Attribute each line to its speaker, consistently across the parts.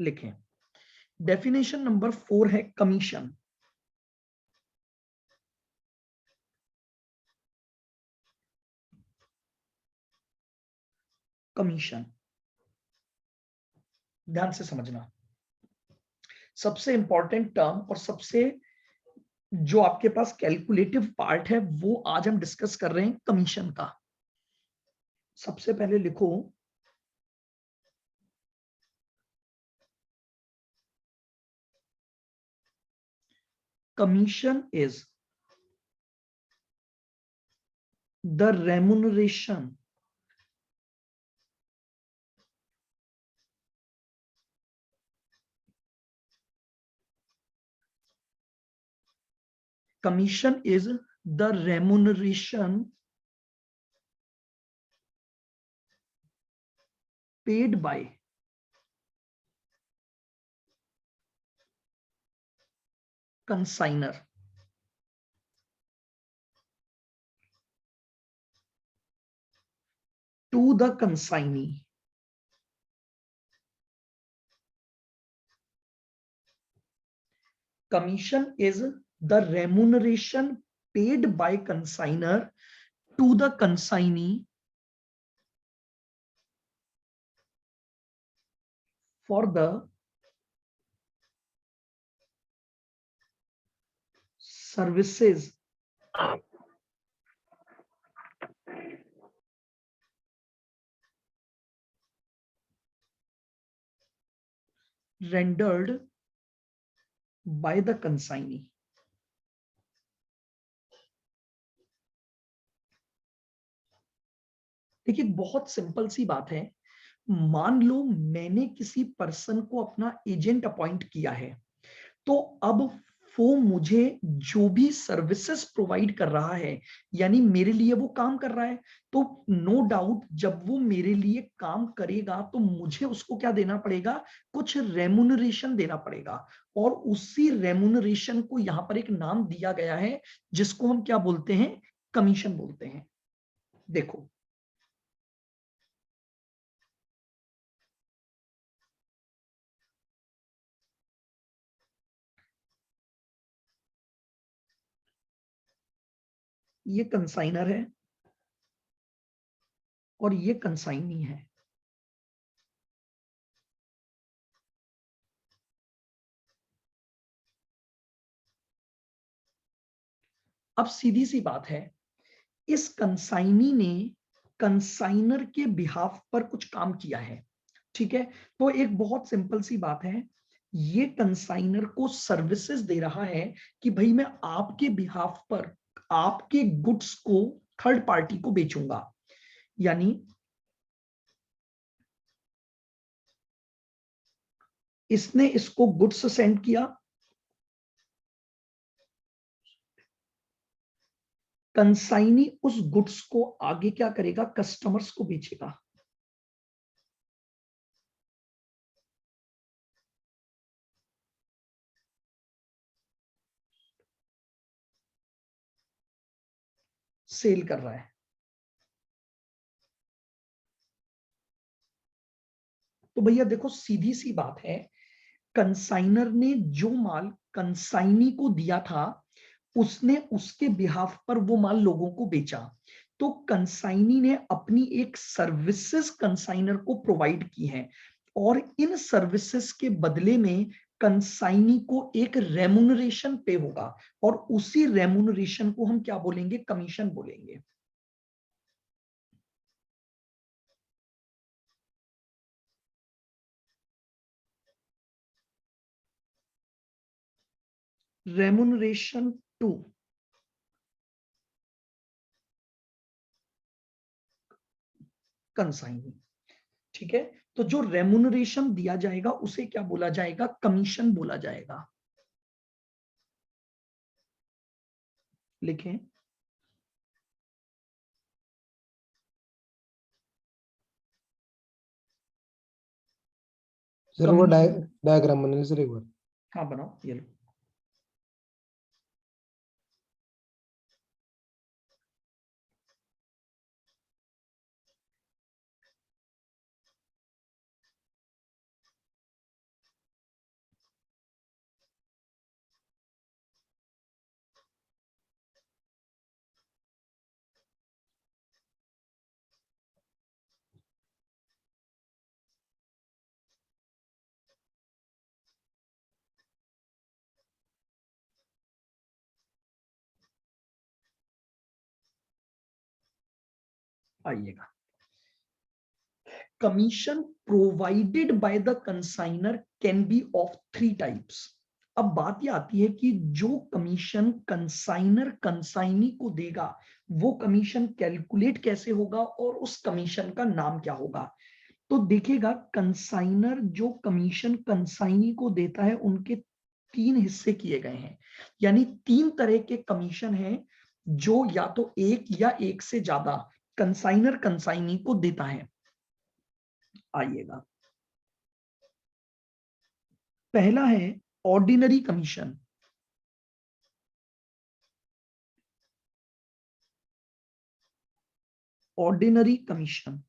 Speaker 1: लिखें। Definition number 4 है commission. Commission ध्यान से समझना, सबसे इंपॉर्टेंट टर्म और सबसे जो आपके पास कैलकुलेटिव पार्ट है वो आज हम डिस्कस कर रहे हैं कमीशन का। सबसे पहले लिखो commission is the remuneration commission is the remuneration paid by consignor to the consignee commission is the remuneration paid by consignor to the consignee for the services rendered by the consignee। देखिए बहुत simple सी बात है, मान लो मैंने किसी person को अपना agent appoint किया है, तो अब वो मुझे जो भी सर्विसेज प्रोवाइड कर रहा है यानी मेरे लिए वो काम कर रहा है, तो नो डाउट जब वो मेरे लिए काम करेगा तो मुझे उसको क्या देना पड़ेगा, कुछ रेमुनरेशन देना पड़ेगा। और उसी रेमुनरेशन को यहां पर एक नाम दिया गया है जिसको हम क्या बोलते हैं, कमीशन बोलते हैं। देखो ये कंसाइनर है और ये कंसाइनी है। अब सीधी सी बात है, इस कंसाइनी ने कंसाइनर के बिहाफ पर कुछ काम किया है, ठीक है। तो एक बहुत सिंपल सी बात है, ये कंसाइनर को सर्विसेज दे रहा है कि भाई मैं आपके बिहाफ पर आपके गुड्स को थर्ड पार्टी को बेचूंगा। यानी इसने इसको गुड्स सेंड किया, कंसाइनी उस गुड्स को आगे क्या करेगा, कस्टमर्स को बेचेगा। सेल कर रहा है। तो भैया देखो सीधी सी बात है, कंसाइनर ने जो माल कंसाइनी को दिया था उसने उसके बिहाफ पर वो माल लोगों को बेचा। तो कंसाइनी ने अपनी एक सर्विसेज कंसाइनर को प्रोवाइड की है और इन सर्विसेज के बदले में कंसाइनी को एक रेमुनरेशन पे होगा और उसी रेमुनरेशन को हम क्या बोलेंगे, कमीशन बोलेंगे। रेमुनरेशन टू कंसाइनी, ठीक है। तो जो रेमुनरेशन दिया जाएगा उसे क्या बोला जाएगा, कमीशन बोला जाएगा। लिखें
Speaker 2: सर वो डायग्राम बना सर एक बार।
Speaker 1: हाँ बनाओ, ये लो। आइएगा, commission provided by the consignor can be of 3 types. अब बात यह आती है कि जो कमीशन कंसाइनर कंसाइनी को देगा वो कमीशन कैलकुलेट कैसे होगा और उस कमीशन का नाम क्या होगा। तो देखिएगा, कंसाइनर जो कमीशन कंसाइनी को देता है उनके 3 हिस्से किए गए हैं, यानी 3 तरह के कमीशन हैं जो या तो एक या एक से ज्यादा कंसाइनर कंसाइनी को देता है। आइएगा, पहला है ऑर्डिनरी कमीशन। ऑर्डिनरी कमीशन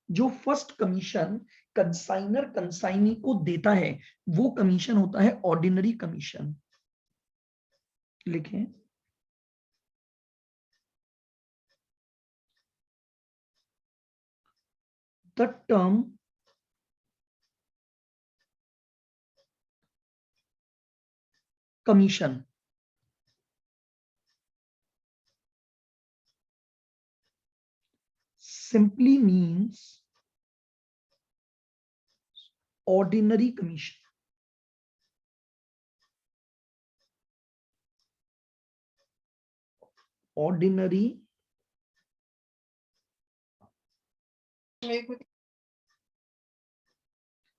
Speaker 1: जो फर्स्ट कमीशन कंसाइनर कंसाइनी को देता है वो कमीशन होता है ऑर्डिनरी कमीशन। लिखें, the term commission simply means ordinary commission. Ordinary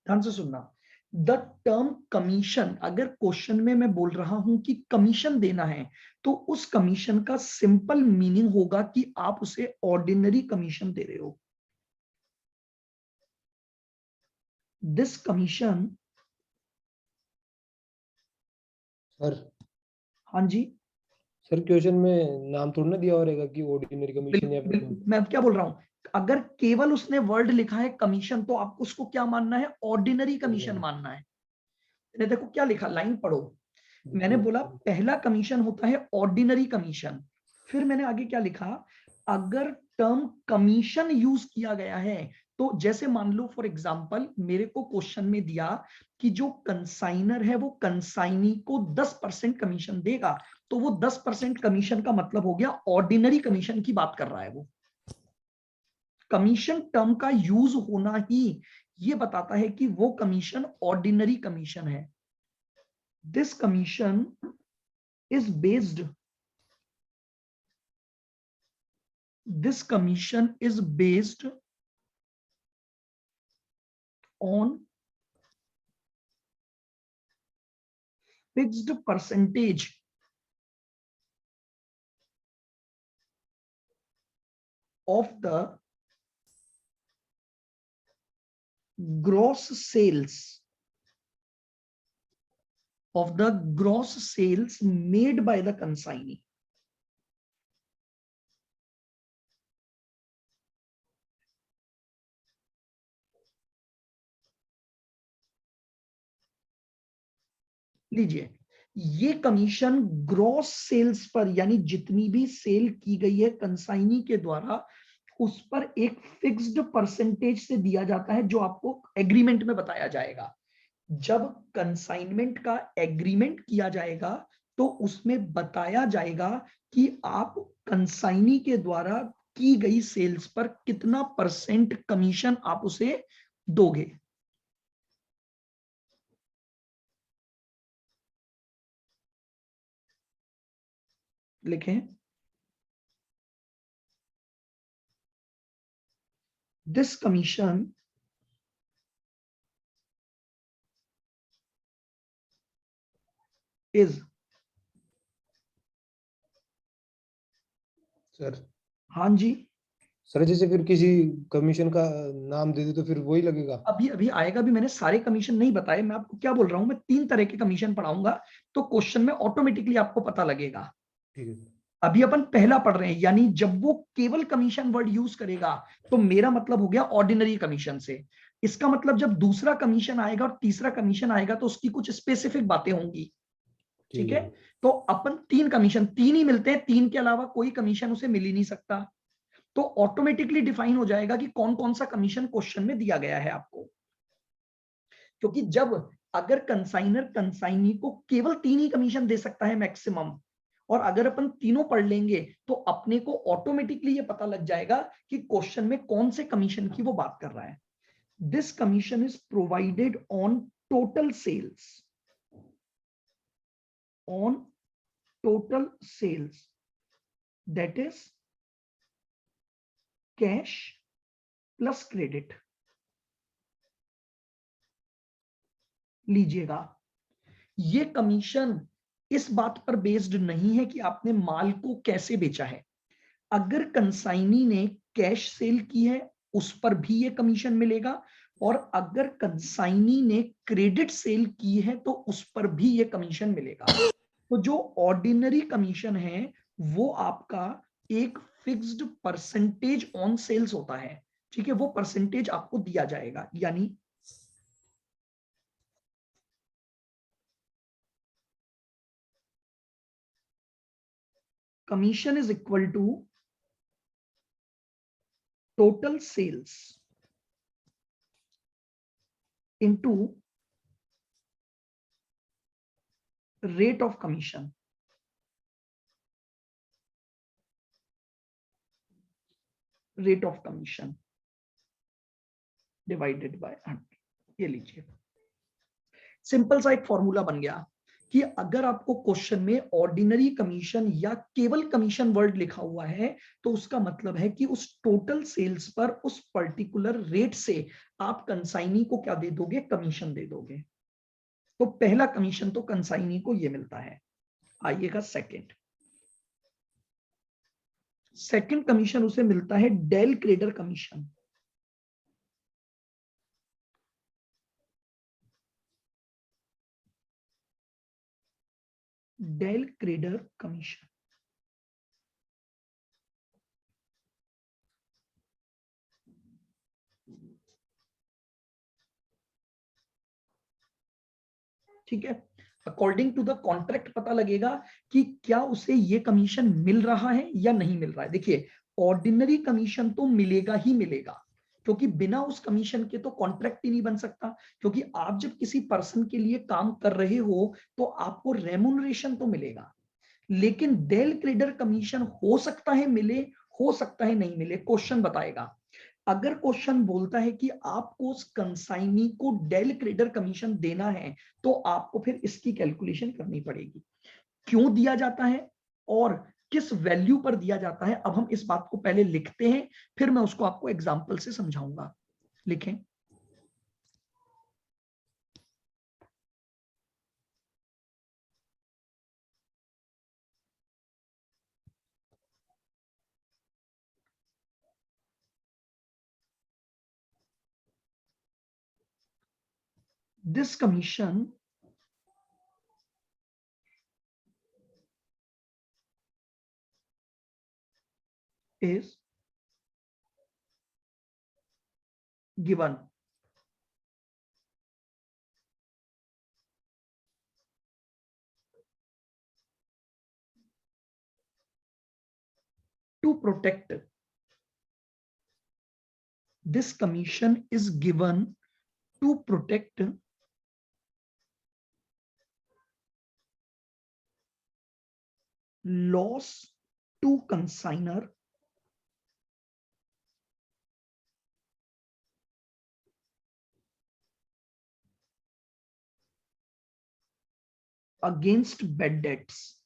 Speaker 1: ध्यान से सुनना, द टर्म कमीशन, अगर क्वेश्चन में मैं बोल रहा हूं कि कमीशन देना है तो उस कमीशन का सिंपल मीनिंग होगा कि आप उसे ऑर्डिनरी कमीशन दे रहे हो। दिस कमीशन,
Speaker 2: सर
Speaker 1: हाँ जी,
Speaker 2: सर क्वेश्चन में नाम थोड़ा ना दिया हो रहेगा कि ऑर्डिनरी कमीशन या फिर
Speaker 1: मैं क्या बोल रहा हूं, अगर केवल उसने वर्ड लिखा है कमीशन तो आपको उसको क्या मानना है, ऑर्डिनरी कमीशन मानना है। देखो क्या लिखा, लाइन पढ़ो, मैंने बोला पहला कमीशन होता है ऑर्डिनरी कमीशन, फिर मैंने आगे क्या लिखा, अगर टर्म कमीशन यूज किया गया है तो जैसे मान लो फॉर एग्जांपल मेरे को क्वेश्चन में दिया कि जो कंसाइनर है वो कंसाइनी को 10% कमीशन देगा, तो वो 10% कमीशन का मतलब हो गया ऑर्डिनरी कमीशन की बात कर रहा है। वो कमीशन टर्म का यूज होना ही ये बताता है कि वो कमीशन ऑर्डिनरी कमीशन है। This commission is based, this commission is based on fixed percentage of the gross sales, of the gross sales made by the consignee. लीजिए, ये कमीशन ग्रॉस सेल्स पर, यानी जितनी भी सेल की गई है कंसाइनी के द्वारा उस पर एक फिक्स्ड परसेंटेज से दिया जाता है जो आपको एग्रीमेंट में बताया जाएगा। जब कंसाइनमेंट का एग्रीमेंट किया जाएगा तो उसमें बताया जाएगा कि आप कंसाइनी के द्वारा की गई सेल्स पर कितना परसेंट कमीशन आप उसे दोगे। लिखें, दिस कमीशन इज,
Speaker 2: सर
Speaker 1: हाँ जी,
Speaker 2: सर जैसे फिर किसी कमीशन का नाम दे दे तो फिर वही लगेगा।
Speaker 1: अभी अभी आएगा भी, मैंने सारे कमीशन नहीं बताए, मैं आपको क्या बोल रहा हूं, मैं 3 तरह के कमीशन पढ़ाऊंगा तो क्वेश्चन में ऑटोमेटिकली आपको पता लगेगा।
Speaker 2: ठीक है।
Speaker 1: अभी अपन पहला पढ़ रहे हैं, यानी जब वो केवल कमीशन वर्ड यूज करेगा तो मेरा मतलब हो गया ऑर्डिनरी कमीशन से। इसका मतलब जब दूसरा कमीशन आएगा और तीसरा कमीशन आएगा तो उसकी कुछ स्पेसिफिक बातें होंगी। ठीक है, तो अपन 3 कमीशन, 3 ही मिलते हैं, 3 के अलावा कोई कमीशन उसे मिल ही नहीं सकता, तो ऑटोमेटिकली डिफाइन हो जाएगा कि कौन कौन सा कमीशन क्वेश्चन में दिया गया है आपको। क्योंकि जब अगर कंसाइनर कंसाइनी को केवल 3 ही कमीशन दे सकता है मैक्सिमम, और अगर अपन तीनों पढ़ लेंगे तो अपने को ऑटोमेटिकली ये पता लग जाएगा कि क्वेश्चन में कौन से कमीशन की वो बात कर रहा है। This commission is provided on total sales, on total sales, that is cash plus credit। लीजिएगा, ये कमीशन इस बात पर बेस्ड नहीं है कि आपने माल को कैसे बेचा है। अगर कंसाइनी ने कैश सेल की है उस पर भी ये कमीशन मिलेगा, और अगर कंसाइनी ने क्रेडिट सेल की है तो उस पर भी ये कमीशन मिलेगा। तो जो ऑर्डिनरी कमीशन है वो आपका एक फिक्स्ड परसेंटेज ऑन सेल्स होता है, ठीक है, वो परसेंटेज आपको दिया जाएगा। यानी commission is equal to total sales into rate of commission, rate of commission divided by 100। ये लीजिए, सिंपल सा एक फॉर्मूला बन गया कि अगर आपको क्वेश्चन में ऑर्डिनरी कमीशन या केवल कमीशन वर्ड लिखा हुआ है तो उसका मतलब है कि उस टोटल सेल्स पर उस पर्टिकुलर रेट से आप कंसाइनी को क्या दे दोगे, कमीशन दे दोगे। तो पहला कमीशन तो कंसाइनी को ये मिलता है। आइएगा सेकंड, सेकंड कमीशन उसे मिलता है del credere commission. Del credere commission, ठीक है। अकॉर्डिंग टू द कॉन्ट्रैक्ट पता लगेगा कि क्या उसे ये कमीशन मिल रहा है या नहीं मिल रहा है। देखिए, ऑर्डिनरी कमीशन तो मिलेगा ही मिलेगा, क्योंकि बिना उस कमीशन के तो कॉन्ट्रैक्ट ही नहीं बन सकता। क्योंकि आप जब किसी पर्सन के लिए काम कर रहे हो तो आपको रेम्यूनरेशन तो मिलेगा, लेकिन डेल क्रेडर कमीशन हो सकता है मिले, हो सकता है नहीं मिले, क्वेश्चन बताएगा। अगर क्वेश्चन बोलता है कि आपको उस कंसाइनी को डेल क्रेडर कमीशन देना है तो आपको फिर इसकी कैलकुलेशन करनी पड़ेगी, क्यों दिया जाता है और किस वैल्यू पर दिया जाता है। अब हम इस बात को पहले लिखते हैं, फिर मैं उसको आपको एग्जांपल से समझाऊंगा। लिखें, this commission is given to protect, this commission is given to protect loss to consignor against bad debts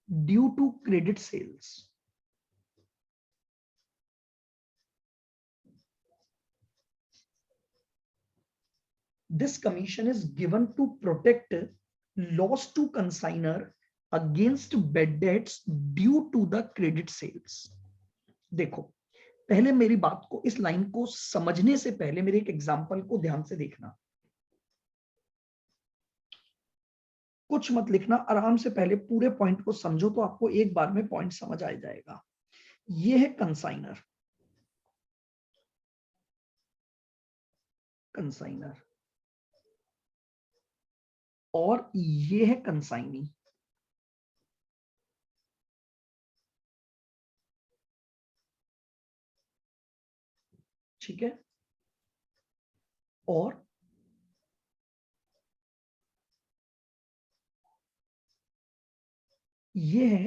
Speaker 1: due to credit sales। This commission is given to protect loss to consignor against bad debts due to the credit sales। देखो, पहले मेरी बात को, इस line को समझने से पहले मेरे एक एग्जांपल को ध्यान से देखना। कुछ मत लिखना, आराम से पहले पूरे पॉइंट को समझो तो आपको एक बार में पॉइंट समझ आ जाएगा। ये है कंसाइनर, कंसाइनर, और ये है कंसाइनी। ठीक है, और ये है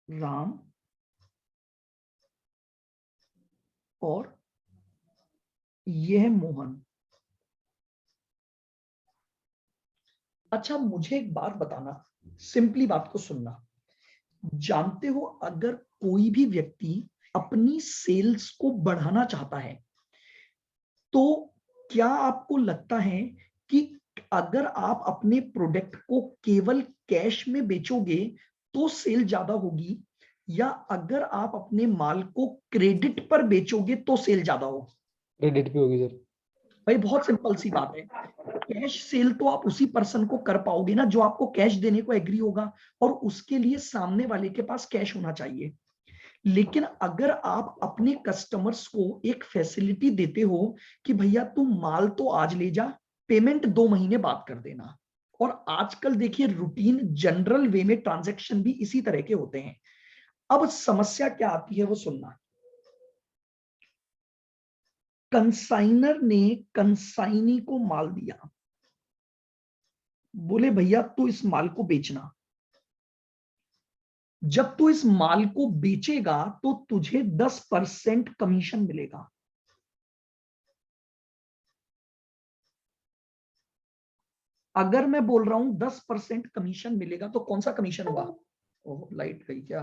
Speaker 1: राम और ये है मोहन। अच्छा मुझे एक बात बताना, सिंपली बात को सुनना। जानते हो अगर कोई भी व्यक्ति अपनी सेल्स को बढ़ाना चाहता है तो क्या आपको लगता है कि अगर आप अपने प्रोडक्ट को केवल कैश में बेचोगे तो सेल ज्यादा होगी, या अगर आप अपने माल को क्रेडिट पर बेचोगे तो सेल ज्यादा हो?
Speaker 2: क्रेडिट पे होगी सर।
Speaker 1: भाई बहुत सिंपल सी बात है। कैश सेल तो आप उसी पर्सन को कर पाओगे ना जो आपको कैश देने को एग्री होगा, और उसके लिए सामने वाले के पास कैश होना चाहिए। लेकिन अगर आप अपने कस्टमर्स को एक फैसिलिटी देते हो कि भैया तुम माल तो आज ले जा, पेमेंट 2 महीने बाद कर देना, और आजकल देखिए रूटीन जनरल वे में ट्रांजैक्शन भी इसी तरह के होते हैं। अब समस्या क्या आती है वो सुनना। कंसाइनर ने कंसाइनी को माल दिया, बोले भैया तू इस माल को बेचना। जब तू इस माल को बेचेगा तो तुझे 10% कमीशन मिलेगा। अगर मैं बोल रहा हूं 10% कमीशन मिलेगा तो कौन सा कमीशन हुआ? ओह लाइट गई क्या?